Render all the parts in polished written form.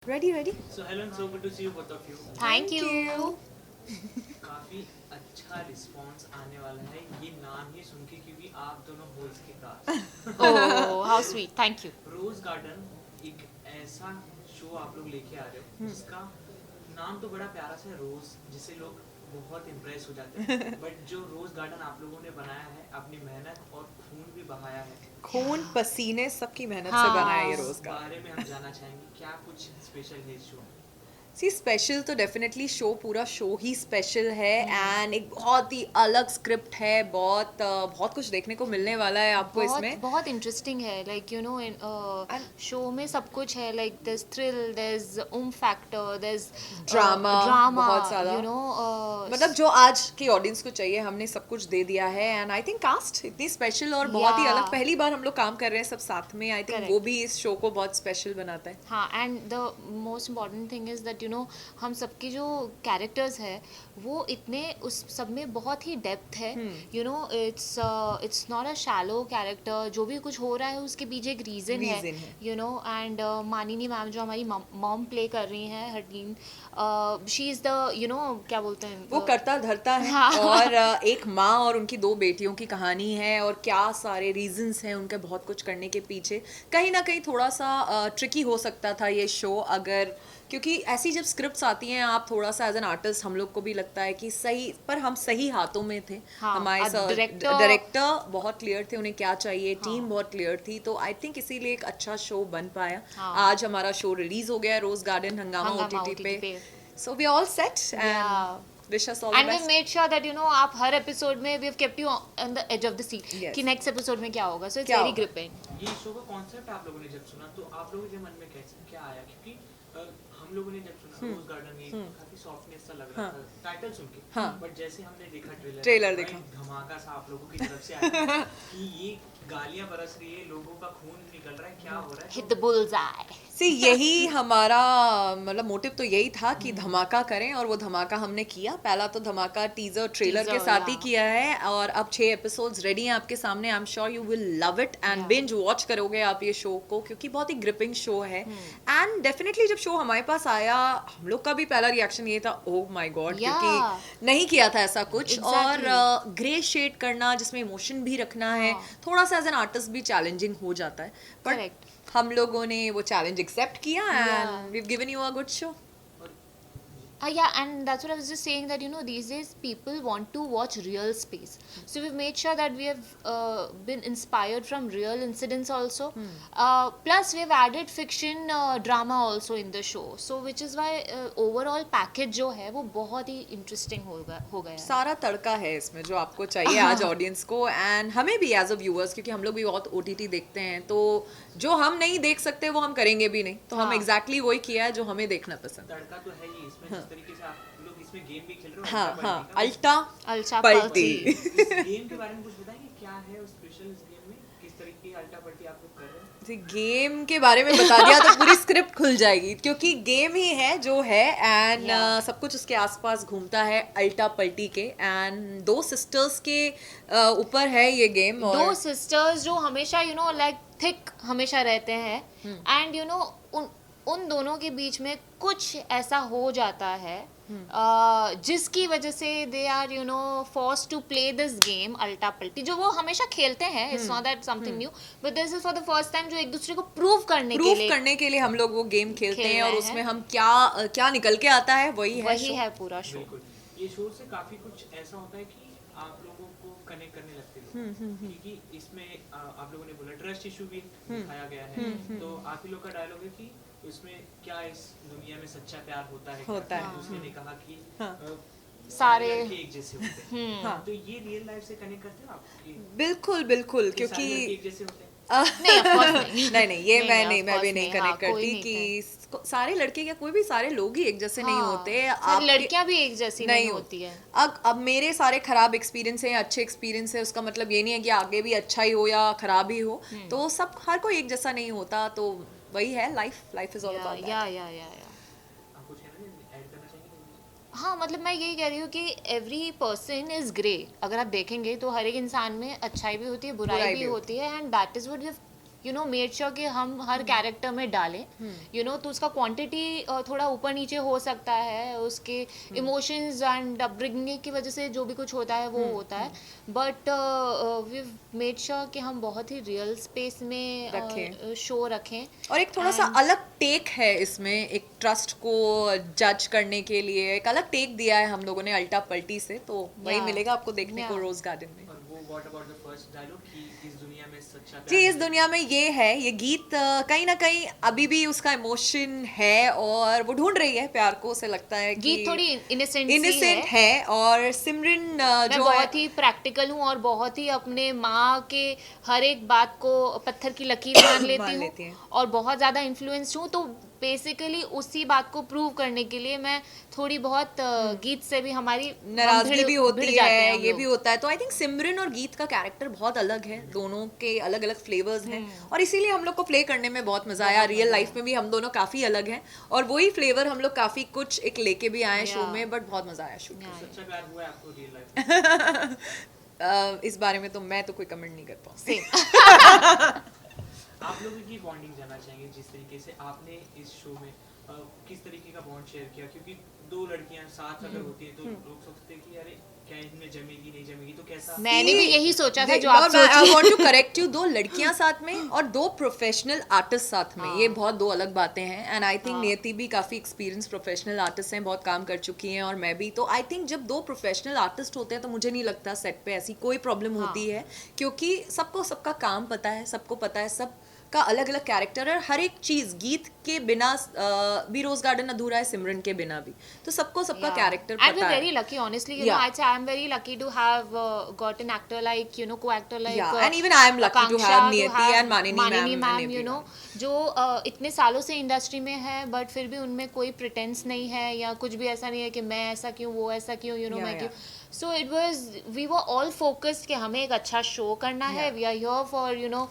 Ready, ready? So Helen, so good to see you both of you. Thank you. काफी अच्छा response आने वाला है ये नाम ही सुन के क्योंकि आप दोनों होल्स के cast Oh, how sweet. Thank you. Rose garden एक ऐसा शो आप लोग लेके आ रहे हो जिसका नाम तो बड़ा प्यारा सा है रोज जिससे लोग बहुत इम्प्रेस हो जाते हैं बट जो रोज गार्डन आप लोगों ने बनाया है अपनी मेहनत और खून भी बहाया है खून पसीने सबकी मेहनत से हाँ। बना है ये इस रोज का। बारे में हम जानना चाहेंगे क्या कुछ स्पेशल है इस शो में सी स्पेशल तो डेफिनेटली शो पूरा शो ही स्पेशल है एंड एक बहुत ही अलग स्क्रिप्ट है। बहुत कुछ देखने को मिलने वाला है आपको बहुत इसमें। बहुत इंटरेस्टिंग है लाइक यू नो शो में सब कुछ है like there's thrill there's factor there's drama drama बहुत सारा यू नो मतलब जो आज की ऑडियंस को चाहिए हमने सब कुछ दे दिया है एंड आई थिंक कास्ट इतनी स्पेशल और बहुत ही Yeah. अलग। पहली बार हम लोग काम कर रहे हैं सब साथ में। I think Correct. वो भी इस शो को बहुत स्पेशल बनाता है। हाँ and the most important thing is that you no हम सबके जो कैरेक्टर्स है वो इतने उस सब में बहुत ही डेप्थ है you know it's not a shallow character जो भी कुछ हो रहा है उसके पीछे एक रीज़न Reason है है। You know and Manini ma'am जो हमारी मॉम प्ले कर रही हैं Harleen she is the you know क्या बोलते हैं वो करता धरता है हाँ। और एक माँ और उनकी दो बेटियों की कहानी है और क्या सारे रीजंस हैं उनके बहुत कुछ करने के पीछे। कहीं ना कहीं थोड़ा सा ट्रिकी हो सकता था ये शो अगर, क्योंकि ऐसी जब स्क्रिप्ट्स आती हैं आप थोड़ा सा एज एन आर्टिस्ट हम लोग को भी लगता है कि सही, पर हम सही हाथों में थे। हाँ, हमारे director- डायरेक्टर बहुत क्लियर थे उन्हें क्या चाहिए, हाँ। टीम बहुत क्लियर थी, तो आई थिंक इसीलिए एक अच्छा शो बन पाया। हाँ। आज हमारा शो रिलीज हो गया है रोज गार्डन हंगामा हंगामा OTT OTT पे। So we all set Yeah. And wish us all the and we best. Made sure that you know आप हर एपिसोड में we have kept you on the edge of the seat Yes. कि next episode में क्या होगा so it's क्या very होगा? Gripping ये शो का कॉन्सेप्ट आप लोगों ने जब सुना तो आप लोगों के मन में कैसे क्या आया क्योंकि हम लोगों ने जब सुना रोज गार्डन ये काफी सॉफ्टनेस सा लग रहा हाँ। था टाइटल सुन के हाँ। बट जैसे हमने देखा ट्रेलर भाई देखा। धमाका सा आप लोगों की तरफ से आया कि ये गालियां बरस रही है लोगों का खून निकल रहा है क्या हो रहा है हिट द बुल्स आई सी यही हमारा मतलब मोटिव तो यही था कि धमाका करें और वो धमाका हमने किया। पहला तो धमाका टीजर ट्रेलर के Teaser, साथ ही yeah. किया है और अब 6 एपिसोड्स रेडी हैं आपके सामने। I am sure you will love it and Yeah. Binge watch करोगे आप ये शो को क्योंकि बहुत ही ग्रिपिंग शो है। एंड डेफिनेटली जब शो हमारे पास आया हम लोग का भी पहला रिएक्शन ये था ओह माय गॉड, Yeah. क्योंकि नहीं किया था ऐसा कुछ। Exactly. और ग्रे शेड करना जिसमें इमोशन भी रखना है हाँ. थोड़ा सा एज एन आर्टिस्ट भी चैलेंजिंग हो जाता है, बट Correct. हम लोगों ने वो चैलेंज एक्सेप्ट किया Yeah. And we have given you a good show. और Yeah, and that's what I was just saying that you know these days people want to watch real space. So we've made sure that we have been inspired from real incidents also. Plus we've added fiction drama also in the show. So which is why overall package जो है वो बहुत ही interesting हो गया है. सारा तड़का है इसमें जो आपको चाहिए आज ऑडियंस को एंड हमें भी एज अ व्यूअर्स, क्योंकि हम लोग भी बहुत OTT देखते हैं तो जो हम नहीं देख सकते वो हम करेंगे भी नहीं, तो हम हाँ. एग्जैक्टली वही किया है जो हमें देखना पसंद है। तड़का तो है ही इसमें जिस तरीके से आप लोग इसमें गेम भी खेल रहे हो हाँ अल्टा हाँ, पल्टी का। अल्टा अल्टा पल्टी। पल्टी. इस गेम के बारे में कुछ बताएंगे क्या है स्पेशल इस गेम में किस तरीके की अल्टा पल्टी आप लोग कर रहे हैं गेम के बारे में बता दिया तो पूरी स्क्रिप्ट खुल जाएगी, क्योंकि गेम ही है जो है एंड Yeah. सब कुछ उसके आसपास घूमता है अल्टा पल्टी के। एंड दो सिस्टर्स के ऊपर है ये गेम और दो सिस्टर्स जो हमेशा यू नो लाइक थिक हमेशा रहते हैं एंड यू नो उन दोनों के बीच में कुछ ऐसा हो जाता है जिसकी वजह से they are you know force to play this game अल्टा पल्टी जो वो हमेशा खेलते हैं। It's not that something new but this is for the first time जो एक दूसरे को प्रूव करने के प्रूफ लिए करने के लिए हम लोग वो गेम खेलते खेल हैं और रहे उसमें हैं। हम क्या क्या निकल के आता है वही है वही show। है पूरा शो। बिल्कुल ये शो से काफी कुछ ऐसा होता है कि आप लोगों को कनेक्ट करने लगते हैं क्योंकि इसमें आप लोगों ने बोला ट्रस्ट इशू भी दिखाया गया है तो आप ही लोग का डायलॉग है कि उसमें क्या इस दुनिया में सच्चा प्यार होता है होता क्या? है। दूसरे ने कहा कि हाँ। सारे लड़के एक जैसे होते हैं हाँ। तो ये रियल लाइफ से कनेक्ट करते हो आप कि बिल्कुल बिल्कुल, कि सारे लड़के क्योंकि एक जैसे होते हैं नहीं of course नहीं नहीं नहीं ये नहीं, मैं of भी course नहीं नहीं, हाँ, कनेक्ट कोई करती नहीं कि सारे लड़के या कोई भी सारे लोग ही एक जैसे नहीं हाँ, होते। सारी आपके- लड़कियां भी एक जैसी नहीं होती है। अब मेरे सारे खराब एक्सपीरियंस हैं अच्छे एक्सपीरियंस है उसका मतलब ये नहीं है कि आगे भी अच्छा ही हो या खराब ही हो, तो सब हर कोई एक जैसा नहीं होता। तो वही है लाइफ इज ऑल अबाउट या आप कुछ है ना ऐड करना चाहेंगे हाँ मतलब मैं यही कह रही हूँ कि एवरी पर्सन इज ग्रे। अगर आप देखेंगे तो हर एक इंसान में अच्छाई भी होती है बुराई बुराई भी भी होती है and that is what we you know made sure कि हम हर कैरेक्टर में डालें, यू नो, तो उसका क्वांटिटी थोड़ा ऊपर नीचे हो सकता है, उसके इमोशंस एंड अपब्रिंगिंग की वजह से जो भी कुछ होता है वो होता है, बट वी मेड श्योर कि हम बहुत ही रियल स्पेस में रखें। शो रखें। और एक थोड़ा सा अलग टेक है इसमें, एक ट्रस्ट को जज करने के लिए एक अलग टेक दिया है हम लोगों ने अल्टा पल्टी से, तो वही Yeah. मिलेगा आपको देखने को Yeah. रोज गार्डन में। और वो what about the first dialogue कि इस दुनिया में सच्चा जी, प्यार इस नहीं दुनिया में ये है, ये गीत कहीं ना कहीं अभी भी उसका इमोशन है और वो ढूंढ रही है प्यार को, उसे लगता है कि गीत थोड़ी इनोसेंट इनोसेंट है। और सिमरन मैं जो बहुत ही प्रैक्टिकल हूँ और बहुत ही अपने माँ के हर एक बात को पत्थर की लकीर मान मान लेती लेती हैं। हूँ और बहुत ज़्यादा इन्फ्लुएंस्ड हूँ, तो बेसिकली उसी बात को प्रूव करने के लिए मैं थोड़ी बहुत गीत से भी हमारी हम नाराजगी भिड़- भी होती भिड़ जाते हैं है, हम ये लोग। भी होता है। तो आई थिंक सिमरन और गीत का कैरेक्टर बहुत अलग है, दोनों के अलग अलग फ्लेवर्स हैं और इसीलिए हम लोग को प्ले करने में बहुत मजा आया। रियल लाइफ में भी हम दोनों काफी अलग हैं और वही फ्लेवर हम लोग काफी कुछ एक लेके भी आए शो Yeah. में, बट बहुत मजा आया शूट Yeah. सच्चा प्यार हुआ है आपको रियल लाइफ में? इस बारे में तो मैं तो कोई कमेंट नहीं कर पाऊंगी। Same. आप लोगों की बॉन्डिंग जानना चाहेंगे, जिस तरीके से आपने इस शो में किस तरीके का बॉन्ड शेयर किया, क्योंकि दो लड़कियां साथ अगर होती हैं तो लोग सोचते हैं कि अरे क्या इनमें जमेगी नहीं जमेगी, तो कैसा मैंने भी यही सोचा था देख, जो आप और मैं सोच I want to correct you, दो लड़कियां साथ में और दो प्रोफेशनल आर्टिस्ट साथ में, ये बहुत दो अलग बातें हैं। एंड आई थिंक नियति भी काफी एक्सपीरियंस प्रोफेशनल आर्टिस्ट हैं, बहुत काम कर चुकी हैं और मैं भी। तो आई थिंक जब दो प्रोफेशनल आर्टिस्ट होते हैं तो मुझे नहीं लगता सेट पे ऐसी कोई प्रॉब्लम होती है, क्योंकि सबको सबका काम पता है, सबको पता है सब का अलग अलग कैरेक्टर है। हर एक चीज गीत के बिना भी रोज गार्डन अधूरा है, सिमरन के बिना भी, तो सबको सबका कैरेक्टर And we're पता very है। lucky, honestly. You know, Yeah. I'd say I'm very lucky to have got an actor like, you know, co-actor like. Yeah, and even I am lucky to have Akanksha, Niyati and Manini ma'am and ma'am, you know, everyone. जो इतने सालों से industry में है, but फिर भी उनमें कोई प्रिटेंस नहीं है या कुछ भी ऐसा नहीं है कि मैं ऐसा क्यों, वो ऐसा क्यों, यू नो, Yeah, मैं क्यों। yeah. So it was, we were all focused कि हमें एक अच्छा शो करना है, Yeah. We are here for, you know,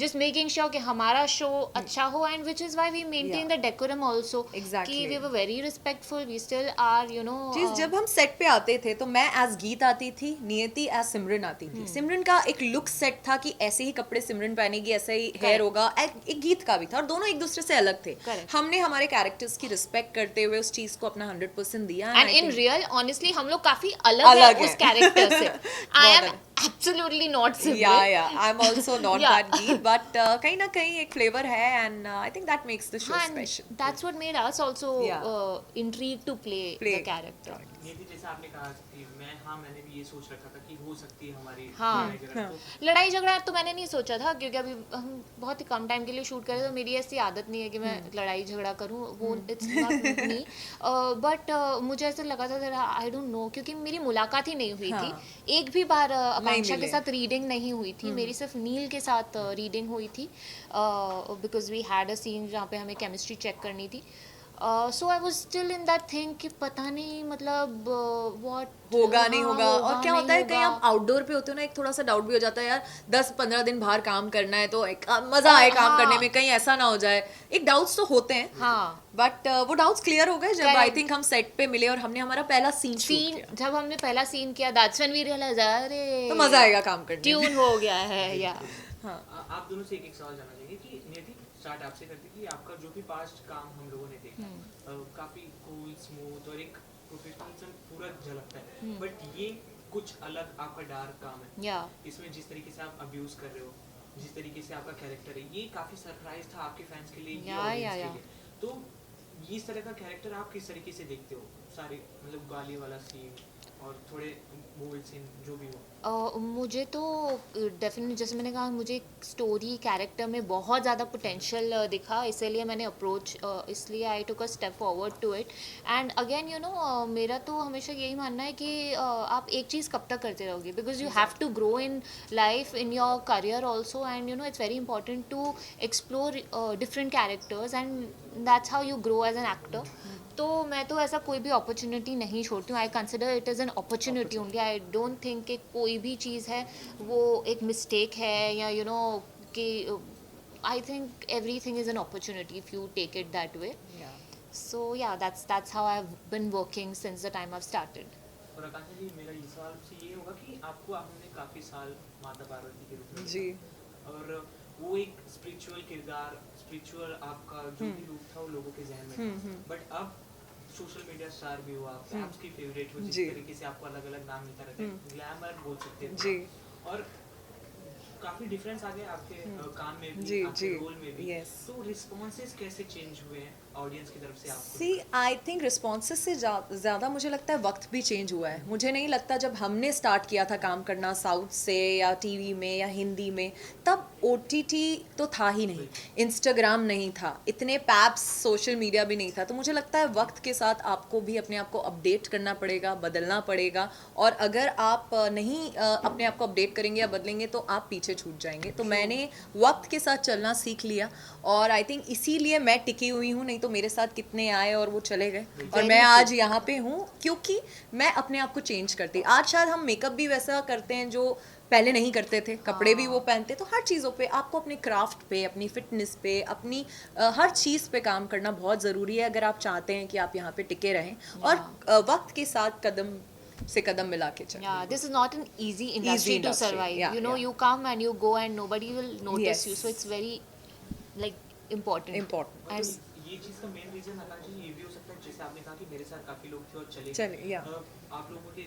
just making sure कि हमारा शो अच्छा हो, and which is why we maintain Yeah. the decorum also. Exactly. कि we were very respectful, we still are, you know. चीज जब हम set पे आते थे तो मैं एज गीत आती थी, नियति एज सिमरन आती थी। सिमरन का एक लुक सेट था कि ऐसे ही कपड़े सिमरन पहनेगी, ऐसा ही हेयर होगा, एक गीत का भी था और दोनों एक दूसरे से अलग थे। Correct. हमने हमारे कैरेक्टर्स की रिस्पेक्ट करते हुए उस चीज को अपना 100% दिया। एंड इन रियल ऑनेस्टली हम लोग काफी अलग अलग है हैं। उस कैरेक्टर से। आई एम अलग। एब्सोल्युटली नॉट या I am also not Yeah. That गीत, बट कहीं ना कहीं एक फ्लेवर है and I think that makes the show special. That's what made us also Yeah. Intrigued to play Play. The character. Niyati, जैसा आपने कहा कि मैंने भी ये सोच रखा था कि हो सकती है हमारी हाँ। लड़ाई झगड़ा, तो लड़ाई झगड़ा तो मैंने नहीं सोचा था, क्योंकि अभी हम बहुत ही कम टाइम के लिए शूट कर रहे थे, तो मेरी ऐसी आदत नहीं है कि मैं लड़ाई झगड़ा करूं, वो इट्स नॉट मी। बट मुझे ऐसा लगा था, आई डोंट नो, क्योंकि मेरी मुलाकात ही नहीं हुई हाँ। थी एक भी बार। आकांक्षा के मिले। साथ रीडिंग नहीं हुई थी मेरी, सिर्फ नील के साथ रीडिंग हुई थी, because we had a scene जहाँ पे हमें केमिस्ट्री चेक करनी थी। So I was still in that thing कि पता नहीं, मतलब व्हाट होगा नहीं होगा। और क्या होता है, कहीं नहीं आप आउटडोर पे होते हो ना, एक थोड़ा सा डाउट भी हो जाता है यार, 10-15 दिन बाहर काम करना है तो एक मजा आए काम हाँ। करने में, कहीं ऐसा ना हो जाए, एक डाउट्स तो होते हैं। हाँ। बट वो डाउट्स क्लियर हो गए जब Correct. आई थिंक हम सेट पे मिले और हमने हमारा पहला सीन शूट सीन किया, जब हमने पहला सीन किया, दैट्स व्हेन वी रियलाइज, अरे तो मजा आएगा काम करने में। ट्यून हो गया है। या आप दोनों से एक सवाल जानना चाहिए कि नियति, स्टार्ट आपसे करते कि आपका जो भी पास्ट काम हम लोगों ने देखा काफी कूल, स्मूथ और एक प्रोफेशनलिज्म पूरा झलकता है, बट ये कुछ अलग आपका डार्क काम है। या इसमें जिस तरीके से आप अब्यूज कर रहे हो, जिस तरीके से आपका कैरेक्टर है, ये काफी सरप्राइज था आपके फैंस के लिए, ये या, audience या, के या। लिए। तो इस तरह का कैरेक्टर आप किस तरीके से देखते हो? सारे मतलब गाली वाला सीन और थोड़े बोल्ड सीन जो भी हो। मुझे तो डेफिनेटली, जैसे मैंने कहा, मुझे स्टोरी कैरेक्टर में बहुत ज़्यादा पोटेंशियल दिखा, इसलिए मैंने अप्रोच, इसलिए I took a step forward to it. And again, you know, मेरा तो हमेशा यही मानना है कि आप एक चीज़ कब तक करते रहोगे, because you have to grow in life, in your career also, and you know it's very important to explore different characters, and that's how you grow as an actor. तो मैं तो ऐसा कोई भी अपॉर्चुनिटी नहीं छोड़ती हूँ, I consider it is an opportunity only. I don't think कि कोई भी चीज़ है वो एक मिस्टेक है, या यू नो कि I think everything is an opportunity if you take it that way. So या that's how I have been working since the time I started. और आकांक्षा जी, मेरा इस सवाल से ये होगा कि आपको आपने काफी साल माता पार्वती के रूप में जी। और वो एक स्पिरिचुअल किरदार, स्पिरिचुअल आपका जो भी रूप था वो लोगों के जहन में था, बट अब सोशल मीडिया स्टार भी हो आप, आपकी फेवरेट हो, जिस जी। तरीके से आपको अलग अलग नाम मिलता रहता है, ग्लैमर बोल सकते हैं जी। और काफी डिफरेंस आ गया आपके काम में भी, जी, आपके जी, रोल में भी। yes. तो रिस्पॉन्सेस कैसे चेंज हुए हैं ऑडियंस की तरफ से आपको? सी आई थिंक रिस्पॉन्सेस से ज़्यादा मुझे लगता है वक्त भी चेंज हुआ है। मुझे नहीं लगता जब हमने स्टार्ट किया था काम करना साउथ से या टीवी में या हिंदी में, तब OTT तो था ही नहीं, इंस्टाग्राम नहीं था, इतने पैप्स सोशल मीडिया भी नहीं था। तो मुझे लगता है वक्त के साथ आपको भी अपने आप को अपडेट करना पड़ेगा, बदलना पड़ेगा, और अगर आप नहीं अपने आप को अपडेट करेंगे या बदलेंगे तो आप पीछे छूट जाएंगे। तो मैंने वक्त के साथ चलना सीख लिया, और आई थिंक इसीलिए मैं टिकी हुई हूँ, नहीं तो मेरे साथ कितने आए और वो चले गए, और मैं आज यहाँ पे हूँ क्योंकि मैं अपने आप को चेंज करती। आज शायद हम मेकअप भी वैसा करते हैं जो पहले नहीं करते थे, कपड़े भी वो पहनते, तो हर चीज़ों पे आपको अपने क्राफ्ट पे, अपनी फिटनेस पे, अपनी हर चीज़ पे काम करना बहुत ज़रूरी है अगर आप चाहते हैं कि आप यहाँ पे टिके रहें, और वक्त के साथ कदम से कदम मिला के चलें। Yeah, this is not an easy industry to industry, survive. yeah, You know, yeah. you come and you go and nobody will notice Yes. you. So it's very like important. Important. And तो ये चीज का main reason आकांक्षा ये भी हो सकता है, जैसे आपने कहा कि मेरे साथ काफी लोग थे और चले चले, गए। yeah. आप लोगों के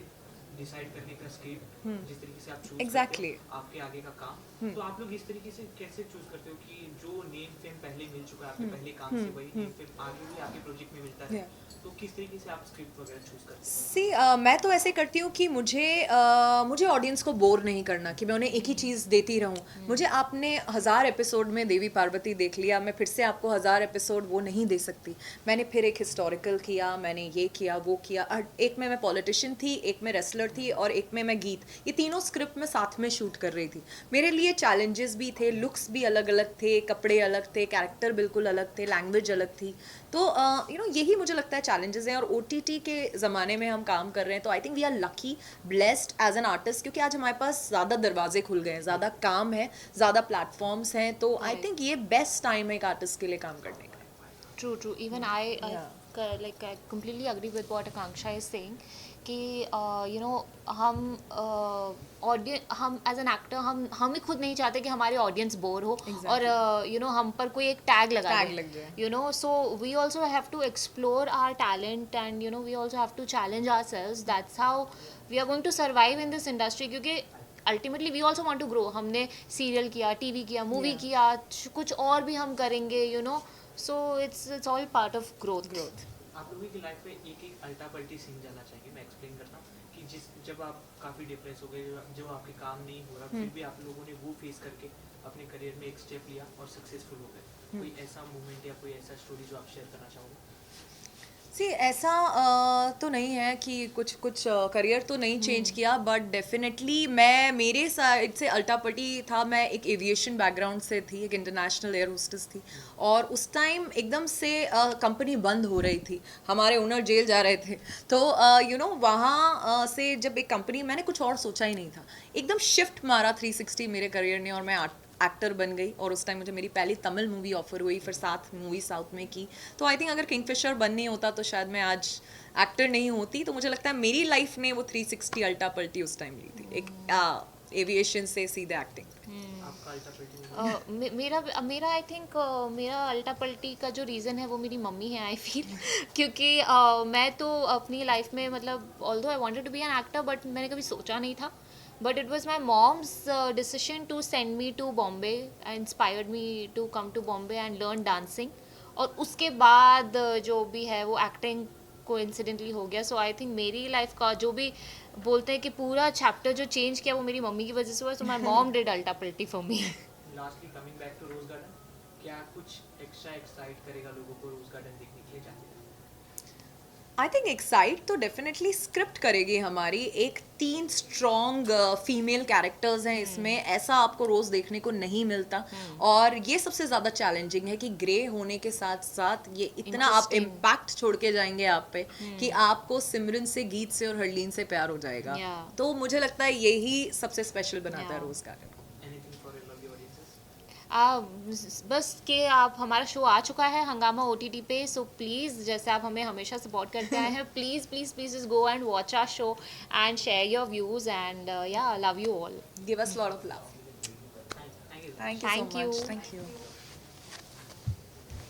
डिसाइड करने का स्क्रिप्ट, जिस तरीके से आप चूज Exactly. करते हो, आपके आगे का काम, तो आप लोग इस तरीके से कैसे चूज करते हो कि जो नेम फेम पहले मिल चुका है आपके पहले काम से, वही नेम फेम आगे भी आपके प्रोजेक्ट में मिलता है, तो किस तरीके से आप स्क्रिप्ट वगैरह चूज करते हो? सी मैं तो ऐसे करती हूँ कि मुझे ऑडियंस को बोर नहीं करना, कि मैं उन्हें एक ही चीज़ देती रहूँ। मुझे आपने 1000 एपिसोड में देवी पार्वती देख लिया, मैं फिर से आपको 1000 एपिसोड वो नहीं दे सकती। मैंने फिर एक हिस्टोरिकल किया, मैंने ये किया वो किया, एक में मैं पॉलिटिशियन थी, एक में रेसलर थी, और एक में मैं गीत, ये तीनों स्क्रिप्ट में साथ में शूट कर रही थी। मेरे लिए चैलेंजेस भी थे, लुक्स भी अलग अलग थे, कपड़े अलग थे, कैरेक्टर बिल्कुल अलग थे, लैंग्वेज अलग थी। तो यही मुझे लगता है चैलेंजेस हैं, और OTT के ज़माने में हम काम कर रहे हैं, तो I think we are lucky, blessed as an artist, क्योंकि आज हमारे पास ज़्यादा दरवाजे खुल गए हैं, ज़्यादा काम है, ज़्यादा प्लेटफॉर्म्स हैं, तो आई थिंक ये बेस्ट टाइम है एक आर्टिस्ट के लिए काम करने का। true. Even I completely agree with what Akanksha is saying. कि you know हम एज एन एक्टर हम ही खुद नहीं चाहते कि हमारी ऑडियंस बोर हो, और हम पर कोई एक टैग लग जाए, so we also have to explore our talent, and we also have to challenge ourselves. That's how we are going to survive in this industry, क्योंकि ultimately we also want to grow. हमने serial किया, TV किया, movie किया, कुछ और भी हम करेंगे, so it's all part of growth. आप लोगों की लाइफ में एक एक अल्टा पल्टी सीन जाना चाहिए, मैं एक्सप्लेन करता हूँ कि जब आप काफ़ी डिप्रेस हो गए, जब आपके काम नहीं हो रहा, फिर भी आप लोगों ने वो फेस करके अपने करियर में एक स्टेप लिया और सक्सेसफुल हो गए, कोई ऐसा मोमेंट या कोई ऐसा स्टोरी जो आप शेयर करना चाहोगे? ऐसा तो नहीं है कि कुछ करियर तो नहीं चेंज किया, बट डेफिनेटली मेरे साइड से अल्टापटी था। मैं एक एविएशन बैकग्राउंड से थी, एक इंटरनेशनल एयर होस्टेस थी, और उस टाइम एकदम से कंपनी बंद हो रही थी, हमारे ओनर जेल जा रहे थे, तो वहाँ से जब एक कंपनी, मैंने कुछ और सोचा ही नहीं था, एकदम शिफ्ट मारा 360 मेरे करियर ने, और मैं एक्टर बन गई। और उस टाइम मुझे मेरी पहली तमिल मूवी ऑफर हुई, फिर 7 मूवी साउथ में की। तो आई थिंक अगर किंगफिशर बन नहीं होता तो शायद मैं आज एक्टर नहीं होती। तो मुझे लगता है मेरी लाइफ ने वो 360 अल्टा पल्टी उस टाइम ली थी, एक एविएशन से सीधे एक्टिंग। आपका अल्टा पल्टी? मेरा आई थिंक मेरा अल्टा पल्टी का जो रीज़न है वो मेरी मम्मी है, आई फील। क्योंकि मैं तो अपनी लाइफ में, मतलब although I wanted to be an actor, but मैंने कभी सोचा नहीं था, but it was my mom's decision to send me to Bombay, inspired me to come to Bombay and learn dancing, और उसके बाद जो भी है वो एक्टिंग कोइंसिडेंटली हो गया। सो आई थिंक मेरी लाइफ का जो भी बोलते हैं कि पूरा चैप्टर जो चेंज किया वो मेरी मम्मी की वजह से हुआ। सो माय मॉम डिड अल्टा पल्टी for me. Lastly coming back to rose garden, क्या कुछ एक्स्ट्रा एक्साइट करेगा लोगों को रोज गार्डन देखने के लिए जाते हैं? आई थिंक एक्साइट तो डेफिनेटली स्क्रिप्ट करेगी हमारी। एक 3 स्ट्रॉन्ग फीमेल कैरेक्टर्स हैं इसमें, ऐसा आपको रोज़ देखने को नहीं मिलता। और ये सबसे ज़्यादा चैलेंजिंग है कि ग्रे होने के साथ साथ ये इतना आप इम्पैक्ट छोड़ के जाएंगे आप पे कि आपको सिमरन से, गीत से और हरलीन से प्यार हो जाएगा। तो मुझे लगता है यही सबसे स्पेशल बनाता है रोज़ गार्डन को। बस कि आप, हमारा शो आ चुका है हंगामा OTT पे, सो प्लीज़ जैसे आप हमें हमेशा सपोर्ट करते आए हैं, please please please just go and watch our show and share your views, and yeah, love you all. Give us a lot of love. Thank you. Thank you so Thank you. Much, thank you.